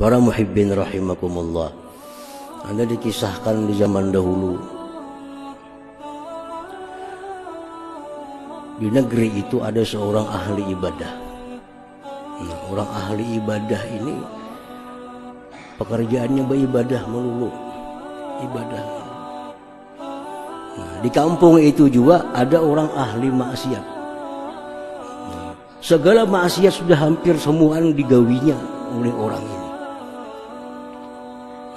Para muhibbin rahimakumullah, Anda dikisahkan di zaman dahulu di negeri itu ada seorang ahli ibadah. Nah, orang ahli ibadah ini pekerjaannya beribadah melulu, ibadah. Nah, di kampung itu juga ada orang ahli maksiat. Nah, segala maksiat sudah hampir semua digawinya oleh orang ini.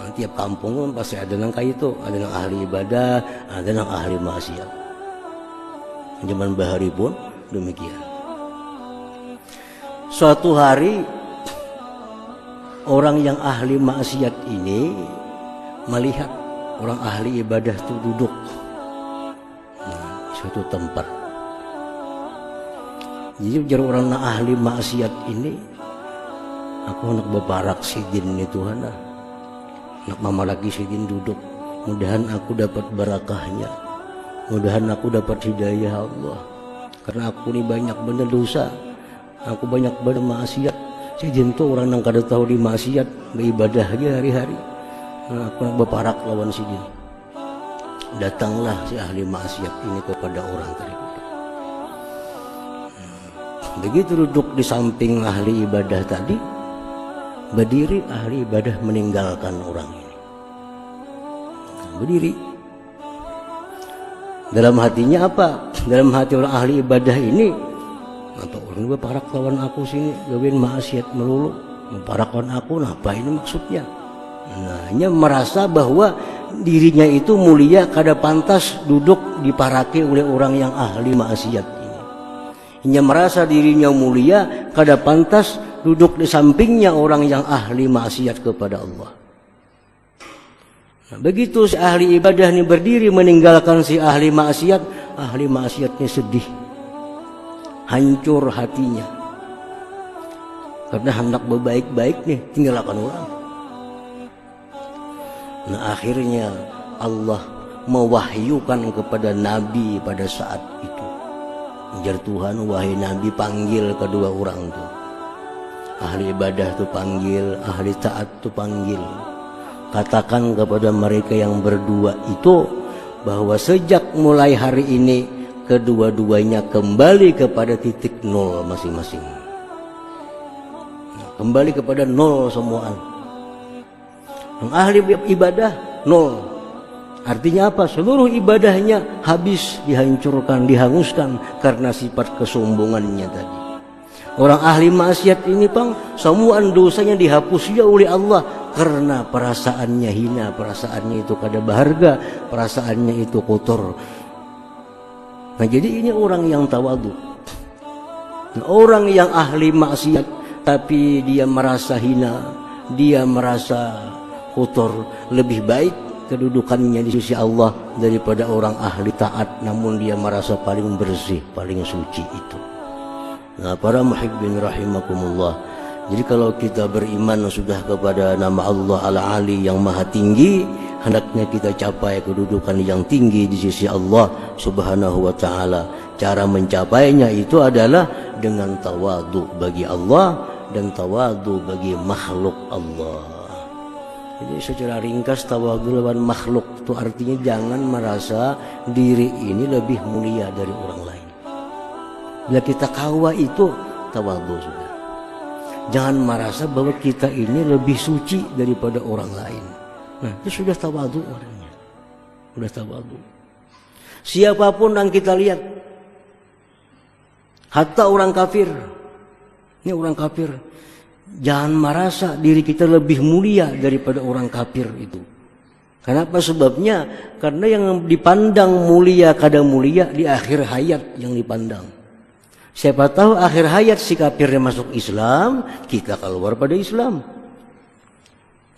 Nah, tiap kampung pasti ada yang kayak itu, ada yang ahli ibadah, ada yang ahli maksiat. Zaman bahari pun demikian. Suatu hari orang yang ahli maksiat ini melihat orang ahli ibadah itu duduk di suatu tempat. Jadi ujar orang ahli maksiat ini, aku nak bebarak sidin nih Tuhan, nak mama lagi sidin duduk, mudahan aku dapat barakahnya, mudahan aku dapat hidayah Allah, karena aku ini banyak bener dosa, aku banyak bermaksiat. Sidin tuh orang yang kada tahu di maksiat, beribadah aja hari-hari. Nah, aku nak beparak lawan sidin. Datanglah si ahli maksiat ini kepada orang tadi. Begitu duduk di samping ahli ibadah tadi, berdiri ahli ibadah meninggalkan orang ini. Berdiri. Dalam hatinya apa? Dalam hati orang ahli ibadah ini, atau orang beparak lawan aku sini, gawin maksiat melulu, beparak lawan aku, nah apa ini maksudnya? Nah, hanya merasa bahwa dirinya itu mulia, kada pantas duduk diparaki oleh orang yang ahli maksiat ini. Hanya merasa dirinya mulia, kada pantas duduk di sampingnya orang yang ahli maksiat kepada Allah. Nah, begitu si ahli ibadah ini berdiri meninggalkan si ahli maksiatnya sedih, hancur hatinya, karena hendak berbaik-baik nih, tinggalkan orang. Nah, akhirnya Allah mewahyukan kepada Nabi pada saat itu. Ujar Tuhan, wahai Nabi, panggil kedua orang itu. Ahli ibadah itu panggil, ahli taat itu panggil. Katakan kepada mereka yang berdua itu bahwa sejak mulai hari ini kedua-duanya kembali kepada titik nol masing-masing. Kembali kepada nol semuaan. Yang ahli ibadah nol. Artinya apa? Seluruh ibadahnya habis, dihancurkan, dihanguskan karena sifat kesombongannya tadi. Orang ahli maksiat ini semua dosanya dihapus oleh Allah karena perasaannya hina, perasaannya itu kada berharga, perasaannya itu kotor. Nah, jadi ini orang yang tawadhu. Nah, orang yang ahli maksiat tapi dia merasa hina, dia merasa kotor, lebih baik kedudukannya di sisi Allah daripada orang ahli taat namun dia merasa paling bersih, paling suci itu. Nah, para muhibbin rahimakumullah, jadi kalau kita beriman sudah kepada nama Allah Al-Ali yang maha tinggi, hendaknya kita capai kedudukan yang tinggi di sisi Allah Subhanahu wa ta'ala. Cara mencapainya itu adalah dengan tawadhu bagi Allah dan tawadhu bagi makhluk Allah. Jadi secara ringkas tawadhu lawan makhluk itu artinya jangan merasa diri ini lebih mulia dari orang lain. Bila kita kawa itu tawadhu sudah. Jangan merasa bahwa kita ini lebih suci daripada orang lain. Nah, itu sudah tawadhu orangnya. Sudah tawadhu. Siapapun yang kita lihat, hatta orang kafir. Ini orang kafir. Jangan merasa diri kita lebih mulia daripada orang kafir itu. Kenapa sebabnya? Karena yang dipandang mulia kada mulia di akhir hayat yang dipandang. Siapa tahu akhir hayat si kafirnya masuk Islam, kita keluar pada Islam.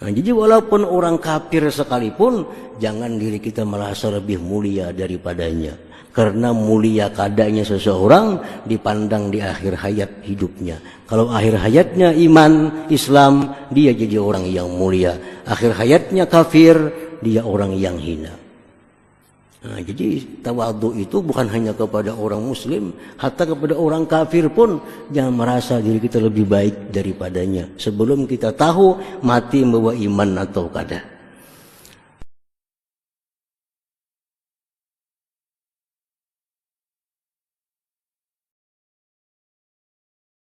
Nah, jadi walaupun orang kafir sekalipun, jangan diri kita merasa lebih mulia daripadanya. Karena mulia kadanya seseorang dipandang di akhir hayat hidupnya. Kalau akhir hayatnya iman, Islam, dia jadi orang yang mulia. Akhir hayatnya kafir, dia orang yang hina. Nah, jadi tawadhu itu bukan hanya kepada orang muslim, hatta kepada orang kafir pun jangan merasa diri kita lebih baik daripadanya sebelum kita tahu mati membawa iman atau kada.